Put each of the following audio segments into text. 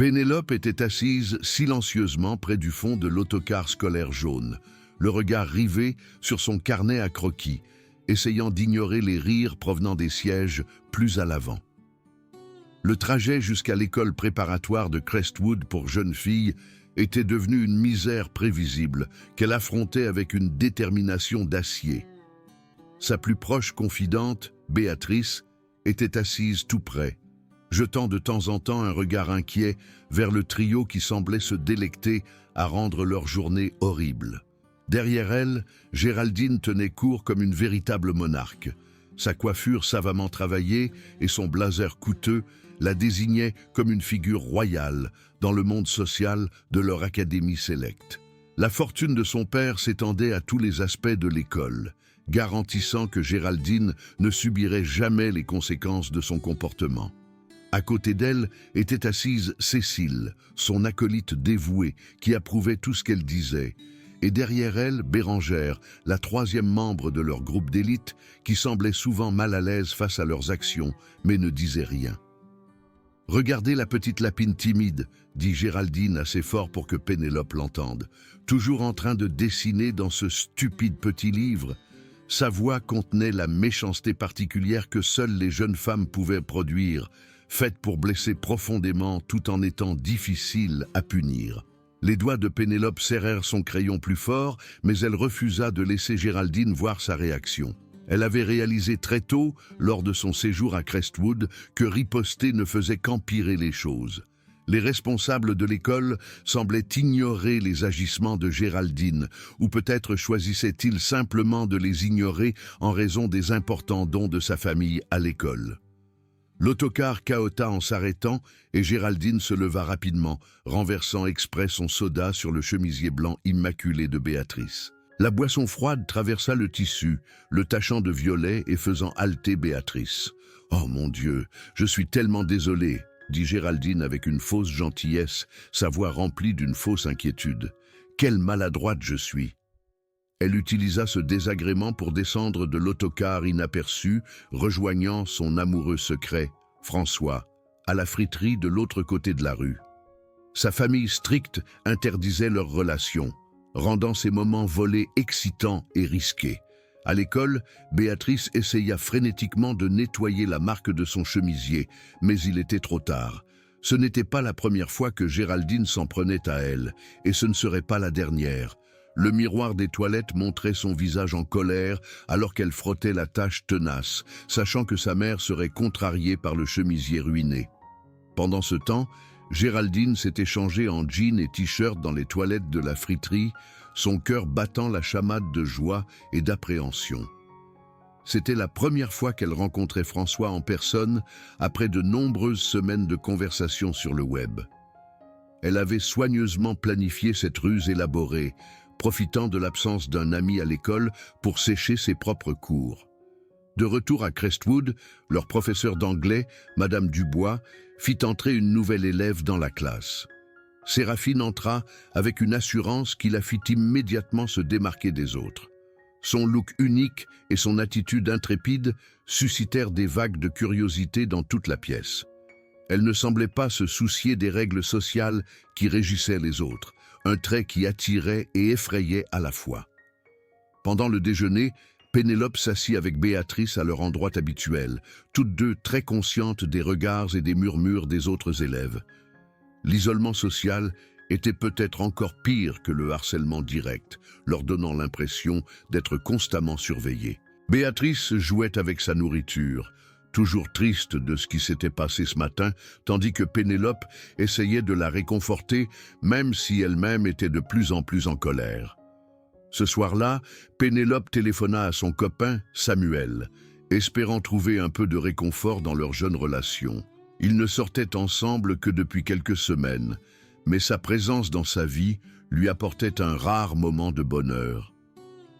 Pénélope était assise silencieusement près du fond de l'autocar scolaire jaune, le regard rivé sur son carnet à croquis, essayant d'ignorer les rires provenant des sièges plus à l'avant. Le trajet jusqu'à l'école préparatoire de Crestwood pour jeunes filles était devenu une misère prévisible qu'elle affrontait avec une détermination d'acier. Sa plus proche confidente, Béatrice, était assise tout près, jetant de temps en temps un regard inquiet vers le trio qui semblait se délecter à rendre leur journée horrible. Derrière elle, Géraldine tenait court comme une véritable monarque. Sa coiffure savamment travaillée et son blazer coûteux la désignaient comme une figure royale dans le monde social de leur académie sélecte. La fortune de son père s'étendait à tous les aspects de l'école, garantissant que Géraldine ne subirait jamais les conséquences de son comportement. À côté d'elle était assise Cécile, son acolyte dévouée, qui approuvait tout ce qu'elle disait, et derrière elle, Bérangère, la troisième membre de leur groupe d'élite, qui semblait souvent mal à l'aise face à leurs actions, mais ne disait rien. « Regardez la petite lapine timide », dit Géraldine assez fort pour que Pénélope l'entende, toujours en train de dessiner dans ce stupide petit livre. Sa voix contenait la méchanceté particulière que seules les jeunes femmes pouvaient produire, faite pour blesser profondément tout en étant difficile à punir. Les doigts de Pénélope serrèrent son crayon plus fort, mais elle refusa de laisser Géraldine voir sa réaction. Elle avait réalisé très tôt, lors de son séjour à Crestwood, que riposter ne faisait qu'empirer les choses. Les responsables de l'école semblaient ignorer les agissements de Géraldine, ou peut-être choisissaient-ils simplement de les ignorer en raison des importants dons de sa famille à l'école. L'autocar cahota en s'arrêtant et Géraldine se leva rapidement, renversant exprès son soda sur le chemisier blanc immaculé de Béatrice. La boisson froide traversa le tissu, le tachant de violet et faisant halter Béatrice. « Oh mon Dieu, je suis tellement désolée !» dit Géraldine avec une fausse gentillesse, sa voix remplie d'une fausse inquiétude. « Quelle maladroite je suis !» Elle utilisa ce désagrément pour descendre de l'autocar inaperçu, rejoignant son amoureux secret, François, à la friterie de l'autre côté de la rue. Sa famille stricte interdisait leur relation, rendant ces moments volés excitants et risqués. À l'école, Béatrice essaya frénétiquement de nettoyer la marque de son chemisier, mais il était trop tard. Ce n'était pas la première fois que Géraldine s'en prenait à elle, et ce ne serait pas la dernière. Le miroir des toilettes montrait son visage en colère alors qu'elle frottait la tache tenace, sachant que sa mère serait contrariée par le chemisier ruiné. Pendant ce temps, Géraldine s'était changée en jean et t-shirt dans les toilettes de la friterie, son cœur battant la chamade de joie et d'appréhension. C'était la première fois qu'elle rencontrait François en personne après de nombreuses semaines de conversation sur le web. Elle avait soigneusement planifié cette ruse élaborée, profitant de l'absence d'un ami à l'école pour sécher ses propres cours. De retour à Crestwood, leur professeur d'anglais, Madame Dubois, fit entrer une nouvelle élève dans la classe. Séraphine entra avec une assurance qui la fit immédiatement se démarquer des autres. Son look unique et son attitude intrépide suscitèrent des vagues de curiosité dans toute la pièce. Elle ne semblait pas se soucier des règles sociales qui régissaient les autres, un trait qui attirait et effrayait à la fois. Pendant le déjeuner, Pénélope s'assit avec Béatrice à leur endroit habituel, toutes deux très conscientes des regards et des murmures des autres élèves. L'isolement social était peut-être encore pire que le harcèlement direct, leur donnant l'impression d'être constamment surveillés. Béatrice jouait avec sa nourriture, toujours triste de ce qui s'était passé ce matin, tandis que Pénélope essayait de la réconforter, même si elle-même était de plus en plus en colère. Ce soir-là, Pénélope téléphona à son copain, Samuel, espérant trouver un peu de réconfort dans leur jeune relation. Ils ne sortaient ensemble que depuis quelques semaines, mais sa présence dans sa vie lui apportait un rare moment de bonheur.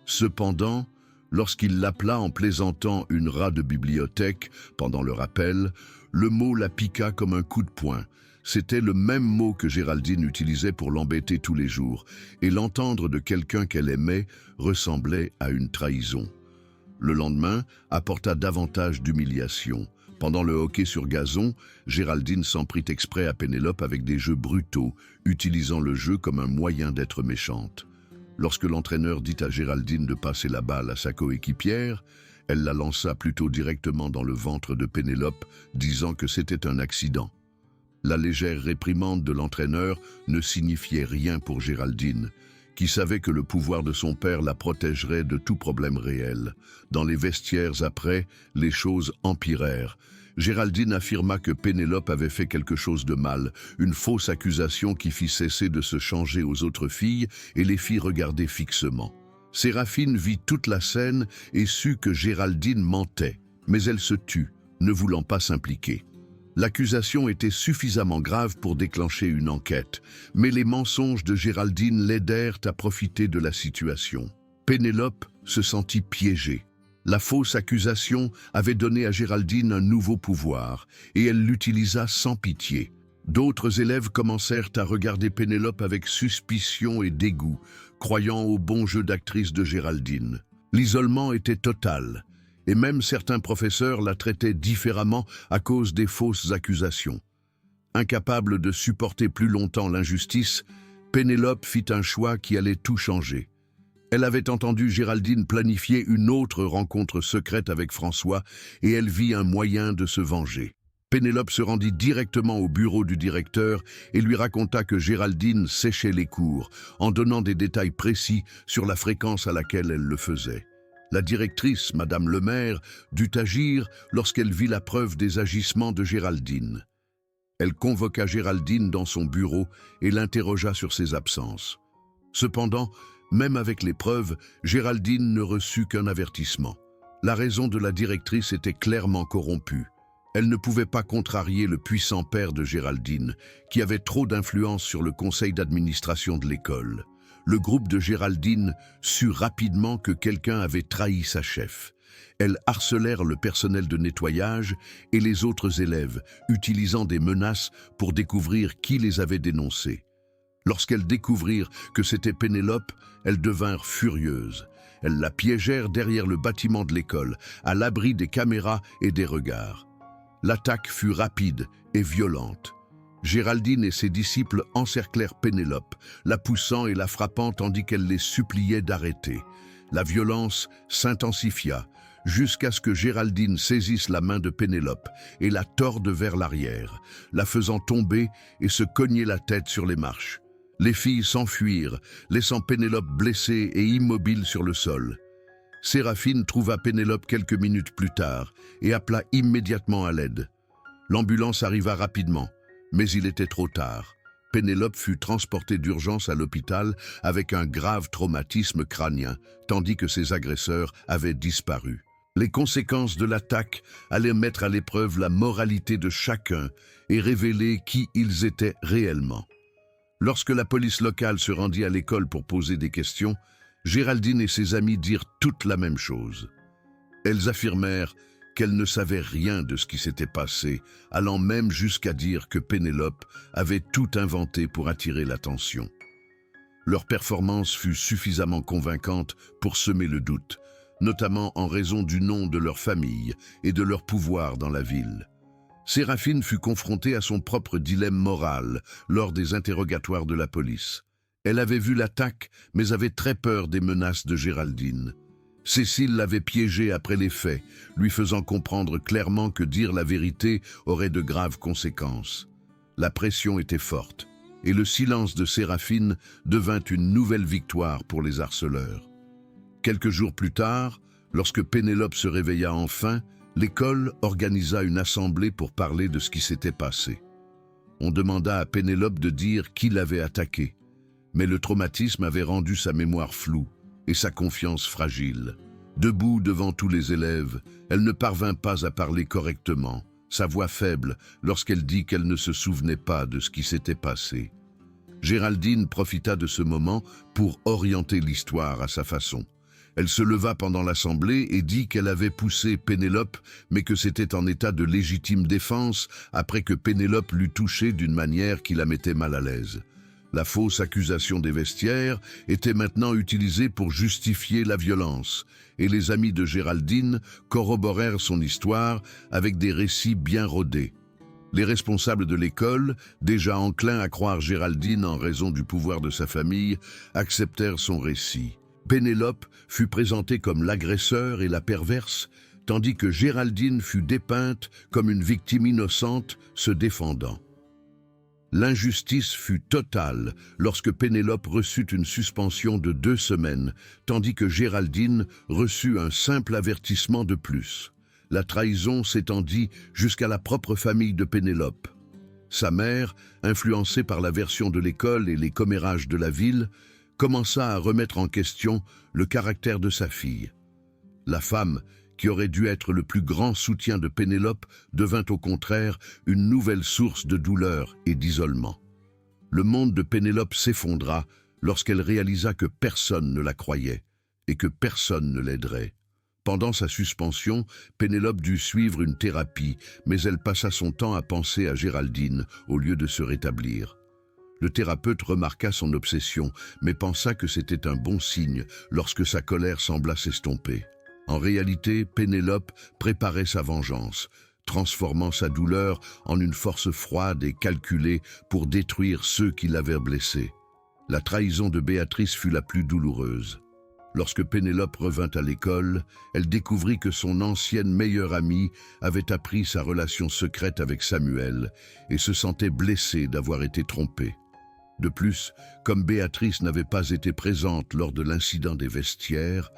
Cependant, lorsqu'il l'appela en plaisantant une rat de bibliothèque pendant le rappel, le mot la piqua comme un coup de poing. C'était le même mot que Géraldine utilisait pour l'embêter tous les jours, et l'entendre de quelqu'un qu'elle aimait ressemblait à une trahison. Le lendemain apporta davantage d'humiliation. Pendant le hockey sur gazon, Géraldine s'en prit exprès à Pénélope avec des jeux brutaux, utilisant le jeu comme un moyen d'être méchante. Lorsque l'entraîneur dit à Géraldine de passer la balle à sa coéquipière, elle la lança plutôt directement dans le ventre de Pénélope, disant que c'était un accident. La légère réprimande de l'entraîneur ne signifiait rien pour Géraldine, qui savait que le pouvoir de son père la protégerait de tout problème réel. Dans les vestiaires après, les choses empirèrent. Géraldine affirma que Pénélope avait fait quelque chose de mal, une fausse accusation qui fit cesser de se changer aux autres filles et les fit regarder fixement. Séraphine vit toute la scène et sut que Géraldine mentait, mais elle se tut, ne voulant pas s'impliquer. L'accusation était suffisamment grave pour déclencher une enquête, mais les mensonges de Géraldine l'aidèrent à profiter de la situation. Pénélope se sentit piégée. La fausse accusation avait donné à Géraldine un nouveau pouvoir, et elle l'utilisa sans pitié. D'autres élèves commencèrent à regarder Pénélope avec suspicion et dégoût, croyant au bon jeu d'actrice de Géraldine. L'isolement était total, et même certains professeurs la traitaient différemment à cause des fausses accusations. Incapable de supporter plus longtemps l'injustice, Pénélope fit un choix qui allait tout changer. Elle avait entendu Géraldine planifier une autre rencontre secrète avec François et elle vit un moyen de se venger. Pénélope se rendit directement au bureau du directeur et lui raconta que Géraldine séchait les cours, en donnant des détails précis sur la fréquence à laquelle elle le faisait. La directrice, Madame Lemaire, dut agir lorsqu'elle vit la preuve des agissements de Géraldine. Elle convoqua Géraldine dans son bureau et l'interrogea sur ses absences. Cependant, même avec les preuves, Géraldine ne reçut qu'un avertissement. La raison de la directrice était clairement corrompue. Elle ne pouvait pas contrarier le puissant père de Géraldine, qui avait trop d'influence sur le conseil d'administration de l'école. Le groupe de Géraldine sut rapidement que quelqu'un avait trahi sa chef. Elles harcelèrent le personnel de nettoyage et les autres élèves, utilisant des menaces pour découvrir qui les avait dénoncés. Lorsqu'elles découvrirent que c'était Pénélope, elles devinrent furieuses. Elles la piégèrent derrière le bâtiment de l'école, à l'abri des caméras et des regards. L'attaque fut rapide et violente. Géraldine et ses disciples encerclèrent Pénélope, la poussant et la frappant tandis qu'elle les suppliait d'arrêter. La violence s'intensifia jusqu'à ce que Géraldine saisisse la main de Pénélope et la torde vers l'arrière, la faisant tomber et se cogner la tête sur les marches. Les filles s'enfuirent, laissant Pénélope blessée et immobile sur le sol. Séraphine trouva Pénélope quelques minutes plus tard et appela immédiatement à l'aide. L'ambulance arriva rapidement, mais il était trop tard. Pénélope fut transportée d'urgence à l'hôpital avec un grave traumatisme crânien, tandis que ses agresseurs avaient disparu. Les conséquences de l'attaque allaient mettre à l'épreuve la moralité de chacun et révéler qui ils étaient réellement. Lorsque la police locale se rendit à l'école pour poser des questions, Géraldine et ses amis dirent toutes la même chose. Elles affirmèrent qu'elles ne savaient rien de ce qui s'était passé, allant même jusqu'à dire que Pénélope avait tout inventé pour attirer l'attention. Leur performance fut suffisamment convaincante pour semer le doute, notamment en raison du nom de leur famille et de leur pouvoir dans la ville. Séraphine fut confrontée à son propre dilemme moral lors des interrogatoires de la police. Elle avait vu l'attaque, mais avait très peur des menaces de Géraldine. Cécile l'avait piégée après les faits, lui faisant comprendre clairement que dire la vérité aurait de graves conséquences. La pression était forte, et le silence de Séraphine devint une nouvelle victoire pour les harceleurs. Quelques jours plus tard, lorsque Pénélope se réveilla enfin, l'école organisa une assemblée pour parler de ce qui s'était passé. On demanda à Pénélope de dire qui l'avait attaquée, mais le traumatisme avait rendu sa mémoire floue et sa confiance fragile. Debout devant tous les élèves, elle ne parvint pas à parler correctement, sa voix faible lorsqu'elle dit qu'elle ne se souvenait pas de ce qui s'était passé. Géraldine profita de ce moment pour orienter l'histoire à sa façon. Elle se leva pendant l'assemblée et dit qu'elle avait poussé Pénélope, mais que c'était en état de légitime défense après que Pénélope l'eût touchée d'une manière qui la mettait mal à l'aise. La fausse accusation des vestiaires était maintenant utilisée pour justifier la violence, et les amis de Géraldine corroborèrent son histoire avec des récits bien rodés. Les responsables de l'école, déjà enclins à croire Géraldine en raison du pouvoir de sa famille, acceptèrent son récit. Pénélope fut présentée comme l'agresseur et la perverse, tandis que Géraldine fut dépeinte comme une victime innocente se défendant. L'injustice fut totale lorsque Pénélope reçut une suspension de 2 semaines, tandis que Géraldine reçut un simple avertissement de plus. La trahison s'étendit jusqu'à la propre famille de Pénélope. Sa mère, influencée par la version de l'école et les commérages de la ville, commença à remettre en question le caractère de sa fille. La femme, qui aurait dû être le plus grand soutien de Pénélope, devint au contraire une nouvelle source de douleur et d'isolement. Le monde de Pénélope s'effondra lorsqu'elle réalisa que personne ne la croyait et que personne ne l'aiderait. Pendant sa suspension, Pénélope dut suivre une thérapie, mais elle passa son temps à penser à Géraldine au lieu de se rétablir. Le thérapeute remarqua son obsession, mais pensa que c'était un bon signe lorsque sa colère sembla s'estomper. En réalité, Pénélope préparait sa vengeance, transformant sa douleur en une force froide et calculée pour détruire ceux qui l'avaient blessée. La trahison de Béatrice fut la plus douloureuse. Lorsque Pénélope revint à l'école, elle découvrit que son ancienne meilleure amie avait appris sa relation secrète avec Samuel et se sentait blessée d'avoir été trompée. De plus, comme Béatrice n'avait pas été présente lors de l'incident des vestiaires,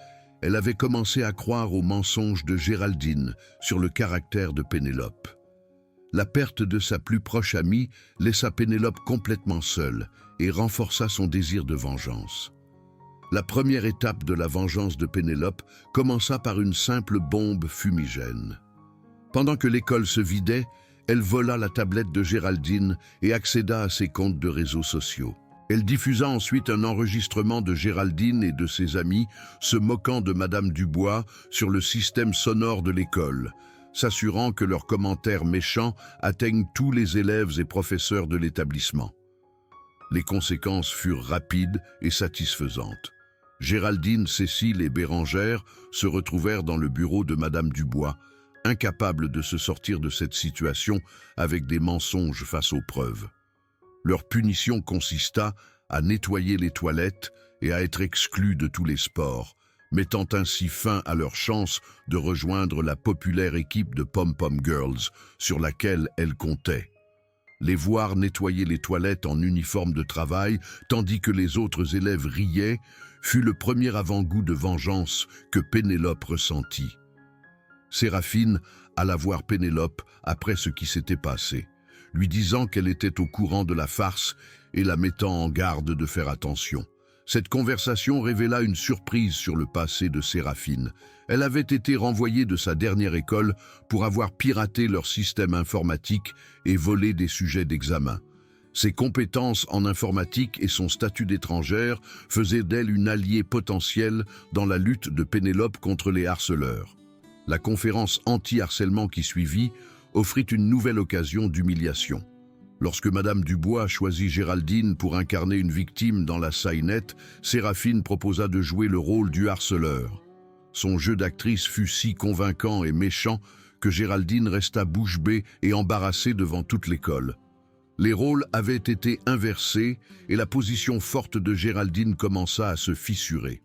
elle avait commencé à croire aux mensonges de Géraldine sur le caractère de Pénélope. La perte de sa plus proche amie laissa Pénélope complètement seule et renforça son désir de vengeance. La première étape de la vengeance de Pénélope commença par une simple bombe fumigène. Pendant que l'école se vidait, elle vola la tablette de Géraldine et accéda à ses comptes de réseaux sociaux. Elle diffusa ensuite un enregistrement de Géraldine et de ses amis se moquant de Madame Dubois sur le système sonore de l'école, s'assurant que leurs commentaires méchants atteignent tous les élèves et professeurs de l'établissement. Les conséquences furent rapides et satisfaisantes. Géraldine, Cécile et Bérangère se retrouvèrent dans le bureau de Madame Dubois, incapables de se sortir de cette situation avec des mensonges face aux preuves. Leur punition consista à nettoyer les toilettes et à être exclus de tous les sports, mettant ainsi fin à leur chance de rejoindre la populaire équipe de Pom Pom Girls sur laquelle elles comptaient. Les voir nettoyer les toilettes en uniforme de travail, tandis que les autres élèves riaient, fut le premier avant-goût de vengeance que Pénélope ressentit. Séraphine alla voir Pénélope après ce qui s'était passé, lui disant qu'elle était au courant de la farce et la mettant en garde de faire attention. Cette conversation révéla une surprise sur le passé de Séraphine. Elle avait été renvoyée de sa dernière école pour avoir piraté leur système informatique et volé des sujets d'examen. Ses compétences en informatique et son statut d'étrangère faisaient d'elle une alliée potentielle dans la lutte de Pénélope contre les harceleurs. La conférence anti-harcèlement qui suivit offrit une nouvelle occasion d'humiliation. Lorsque Madame Dubois choisit Géraldine pour incarner une victime dans la saïnette, Séraphine proposa de jouer le rôle du harceleur. Son jeu d'actrice fut si convaincant et méchant que Géraldine resta bouche bée et embarrassée devant toute l'école. Les rôles avaient été inversés et la position forte de Géraldine commença à se fissurer.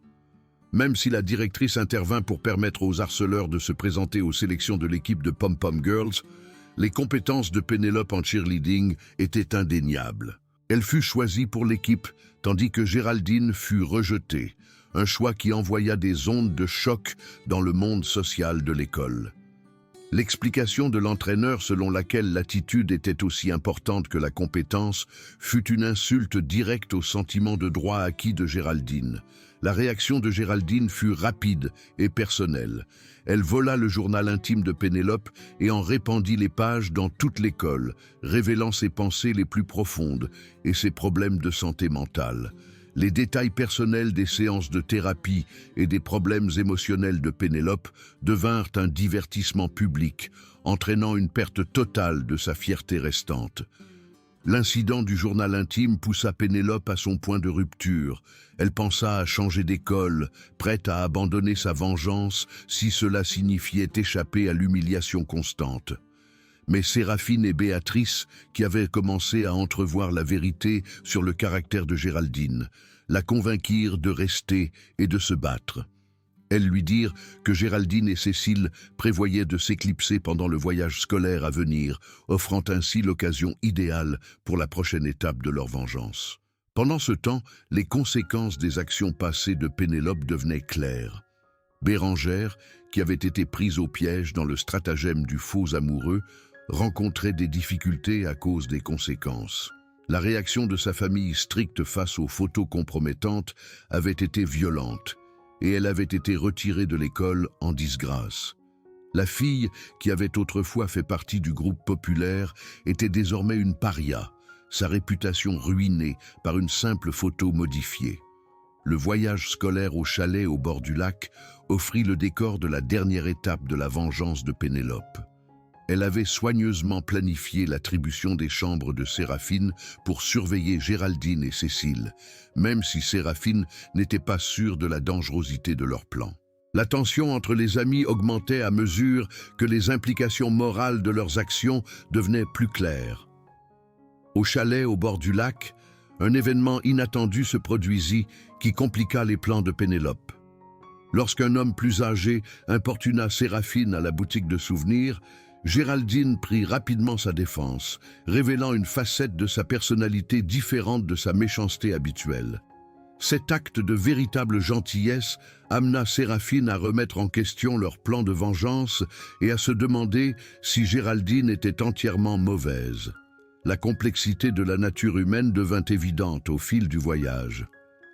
Même si la directrice intervint pour permettre aux harceleurs de se présenter aux sélections de l'équipe de Pom Pom Girls, les compétences de Pénélope en cheerleading étaient indéniables. Elle fut choisie pour l'équipe, tandis que Géraldine fut rejetée, un choix qui envoya des ondes de choc dans le monde social de l'école. L'explication de l'entraîneur selon laquelle l'attitude était aussi importante que la compétence fut une insulte directe au sentiment de droit acquis de Géraldine. La réaction de Géraldine fut rapide et personnelle. Elle vola le journal intime de Pénélope et en répandit les pages dans toute l'école, révélant ses pensées les plus profondes et ses problèmes de santé mentale. Les détails personnels des séances de thérapie et des problèmes émotionnels de Pénélope devinrent un divertissement public, entraînant une perte totale de sa fierté restante. L'incident du journal intime poussa Pénélope à son point de rupture. Elle pensa à changer d'école, prête à abandonner sa vengeance si cela signifiait échapper à l'humiliation constante. Mais Séraphine et Béatrice, qui avaient commencé à entrevoir la vérité sur le caractère de Géraldine, la convainquirent de rester et de se battre. Elles lui dirent que Géraldine et Cécile prévoyaient de s'éclipser pendant le voyage scolaire à venir, offrant ainsi l'occasion idéale pour la prochaine étape de leur vengeance. Pendant ce temps, les conséquences des actions passées de Pénélope devenaient claires. Bérengère, qui avait été prise au piège dans le stratagème du faux amoureux, rencontrait des difficultés à cause des conséquences. La réaction de sa famille stricte face aux photos compromettantes avait été violente, et elle avait été retirée de l'école en disgrâce. La fille, qui avait autrefois fait partie du groupe populaire, était désormais une paria, sa réputation ruinée par une simple photo modifiée. Le voyage scolaire au chalet au bord du lac offrit le décor de la dernière étape de la vengeance de Pénélope. Elle avait soigneusement planifié l'attribution des chambres de Séraphine pour surveiller Géraldine et Cécile, même si Séraphine n'était pas sûre de la dangerosité de leur plan. La tension entre les amis augmentait à mesure que les implications morales de leurs actions devenaient plus claires. Au chalet au bord du lac, un événement inattendu se produisit qui compliqua les plans de Pénélope. Lorsqu'un homme plus âgé importuna Séraphine à la boutique de souvenirs, Géraldine prit rapidement sa défense, révélant une facette de sa personnalité différente de sa méchanceté habituelle. Cet acte de véritable gentillesse amena Séraphine à remettre en question leur plan de vengeance et à se demander si Géraldine était entièrement mauvaise. La complexité de la nature humaine devint évidente au fil du voyage.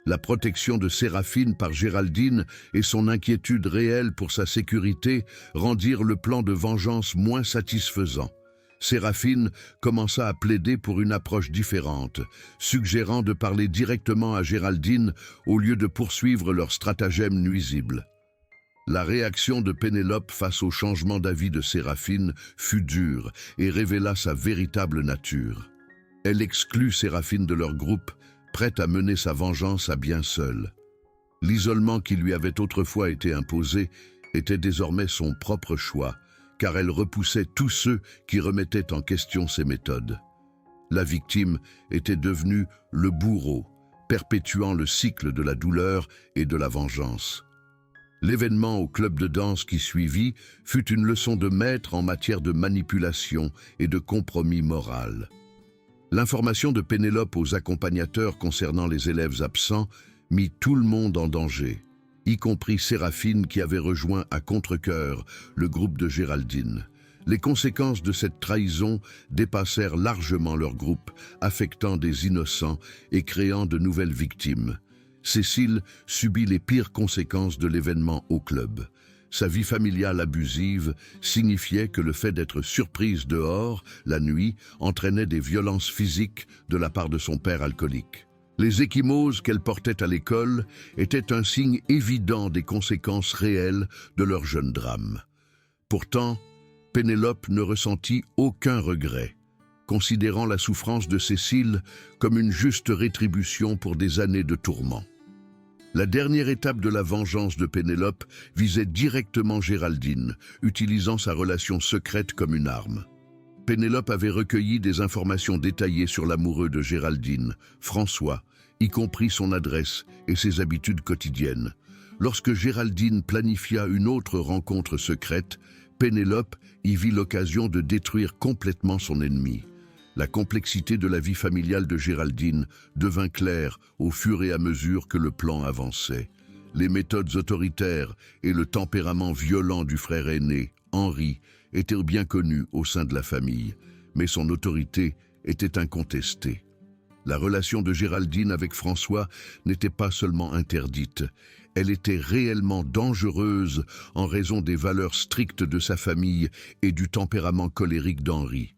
La protection de Séraphine par Géraldine et son inquiétude réelle pour sa sécurité rendirent le plan de vengeance moins satisfaisant. Séraphine commença à plaider pour une approche différente, suggérant de parler directement à Géraldine au lieu de poursuivre leur stratagème nuisible. La réaction de Pénélope face au changement d'avis de Séraphine fut dure et révéla sa véritable nature. Elle exclut Séraphine de leur groupe, prête à mener sa vengeance à bien seule. L'isolement qui lui avait autrefois été imposé était désormais son propre choix, car elle repoussait tous ceux qui remettaient en question ses méthodes. La victime était devenue le bourreau, perpétuant le cycle de la douleur et de la vengeance. L'événement au club de danse qui suivit fut une leçon de maître en matière de manipulation et de compromis moral. L'information de Pénélope aux accompagnateurs concernant les élèves absents mit tout le monde en danger, y compris Séraphine qui avait rejoint à contre-cœur le groupe de Géraldine. Les conséquences de cette trahison dépassèrent largement leur groupe, affectant des innocents et créant de nouvelles victimes. Cécile subit les pires conséquences de l'événement au club. Sa vie familiale abusive signifiait que le fait d'être surprise dehors, la nuit, entraînait des violences physiques de la part de son père alcoolique. Les ecchymoses qu'elle portait à l'école étaient un signe évident des conséquences réelles de leur jeune drame. Pourtant, Pénélope ne ressentit aucun regret, considérant la souffrance de Cécile comme une juste rétribution pour des années de tourments. La dernière étape de la vengeance de Pénélope visait directement Géraldine, utilisant sa relation secrète comme une arme. Pénélope avait recueilli des informations détaillées sur l'amoureux de Géraldine, François, y compris son adresse et ses habitudes quotidiennes. Lorsque Géraldine planifia une autre rencontre secrète, Pénélope y vit l'occasion de détruire complètement son ennemi. La complexité de la vie familiale de Géraldine devint claire au fur et à mesure que le plan avançait. Les méthodes autoritaires et le tempérament violent du frère aîné, Henri, étaient bien connus au sein de la famille, mais son autorité était incontestée. La relation de Géraldine avec François n'était pas seulement interdite, elle était réellement dangereuse en raison des valeurs strictes de sa famille et du tempérament colérique d'Henri.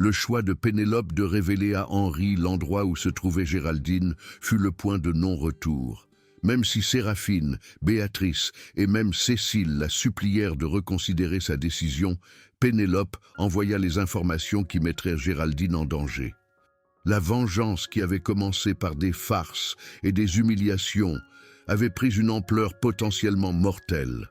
Le choix de Pénélope de révéler à Henri l'endroit où se trouvait Géraldine fut le point de non-retour. Même si Séraphine, Béatrice et même Cécile la supplièrent de reconsidérer sa décision, Pénélope envoya les informations qui mettraient Géraldine en danger. La vengeance qui avait commencé par des farces et des humiliations avait pris une ampleur potentiellement mortelle.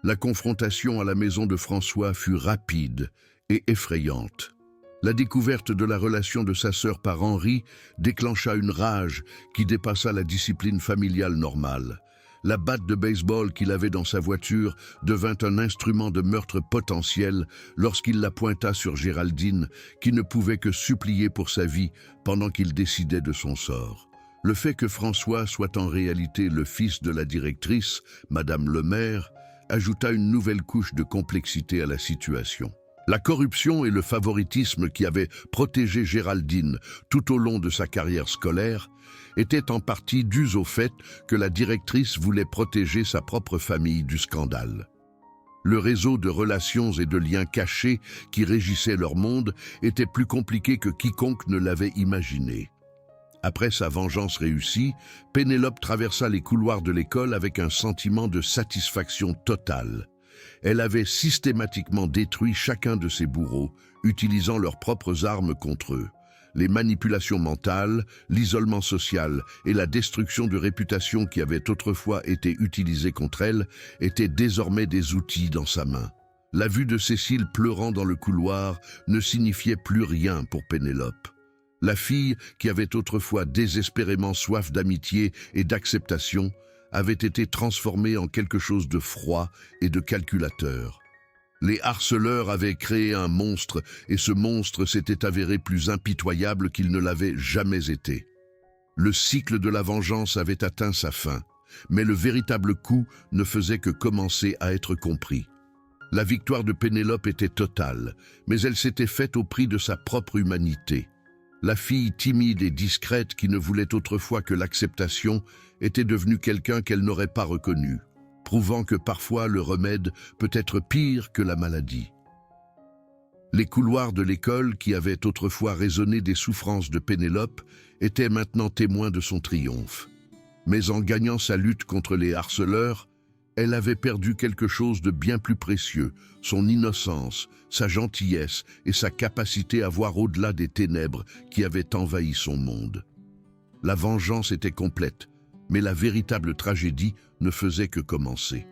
La confrontation à la maison de François fut rapide et effrayante. La découverte de la relation de sa sœur par Henri déclencha une rage qui dépassa la discipline familiale normale. La batte de baseball qu'il avait dans sa voiture devint un instrument de meurtre potentiel lorsqu'il la pointa sur Géraldine, qui ne pouvait que supplier pour sa vie pendant qu'il décidait de son sort. Le fait que François soit en réalité le fils de la directrice, Madame Lemaire, ajouta une nouvelle couche de complexité à la situation. La corruption et le favoritisme qui avaient protégé Géraldine tout au long de sa carrière scolaire étaient en partie dus au fait que la directrice voulait protéger sa propre famille du scandale. Le réseau de relations et de liens cachés qui régissait leur monde était plus compliqué que quiconque ne l'avait imaginé. Après sa vengeance réussie, Pénélope traversa les couloirs de l'école avec un sentiment de satisfaction totale. Elle avait systématiquement détruit chacun de ses bourreaux, utilisant leurs propres armes contre eux. Les manipulations mentales, l'isolement social et la destruction de réputation qui avaient autrefois été utilisées contre elle étaient désormais des outils dans sa main. La vue de Cécile pleurant dans le couloir ne signifiait plus rien pour Pénélope. La fille, qui avait autrefois désespérément soif d'amitié et d'acceptation, avait été transformée en quelque chose de froid et de calculateur. Les harceleurs avaient créé un monstre, et ce monstre s'était avéré plus impitoyable qu'il ne l'avait jamais été. Le cycle de la vengeance avait atteint sa fin, mais le véritable coup ne faisait que commencer à être compris. La victoire de Pénélope était totale, mais elle s'était faite au prix de sa propre humanité. La fille timide et discrète qui ne voulait autrefois que l'acceptation était devenue quelqu'un qu'elle n'aurait pas reconnu, prouvant que parfois le remède peut être pire que la maladie. Les couloirs de l'école, qui avaient autrefois résonné des souffrances de Pénélope, étaient maintenant témoins de son triomphe. Mais en gagnant sa lutte contre les harceleurs, elle avait perdu quelque chose de bien plus précieux, son innocence, sa gentillesse et sa capacité à voir au-delà des ténèbres qui avaient envahi son monde. La vengeance était complète, mais la véritable tragédie ne faisait que commencer.